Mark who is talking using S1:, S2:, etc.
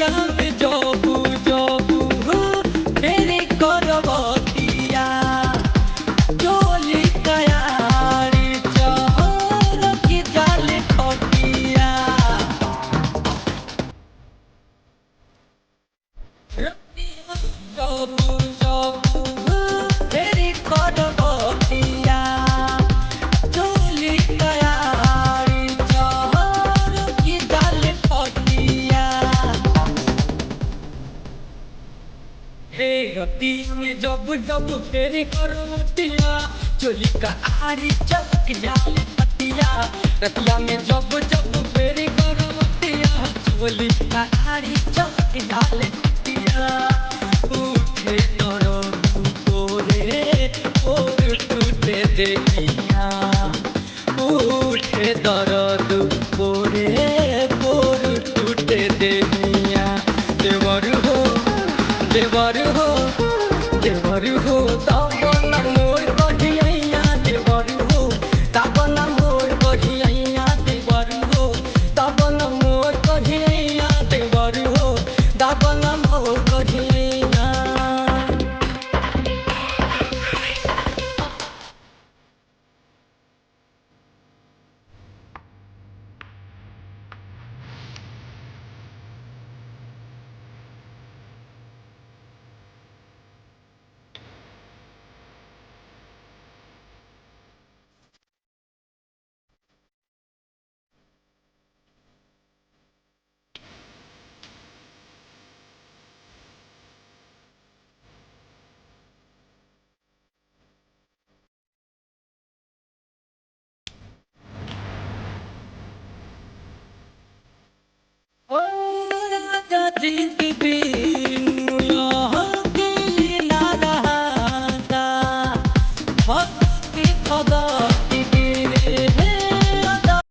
S1: আমি জবু জবু ফেরি করবতিয়া চলি কায়ারি চহর কি জালে খটিয়া জবু জবু ফেরি করবতিয়া চলি কায়ারি চহর কি জালে খটিয়া हे गति में जब जब फेरी करवतिया चोली का आरी चौक जाले पतिया रतिया में जब जब फेरी करवतिया चोली का आरी चौक जाले पतिया उठे तोरो तोरे और टूटे देखिया उठे दर्द बोरे बोर टूटे देखिया देवर हो देवर हो देवर हो ताबना मोर बढ़िया देवर हो ताबना मोर बढ़िया देवर हो ताबना मोर बढ़िया देवर हो ताबना मोर बढ़िया ओ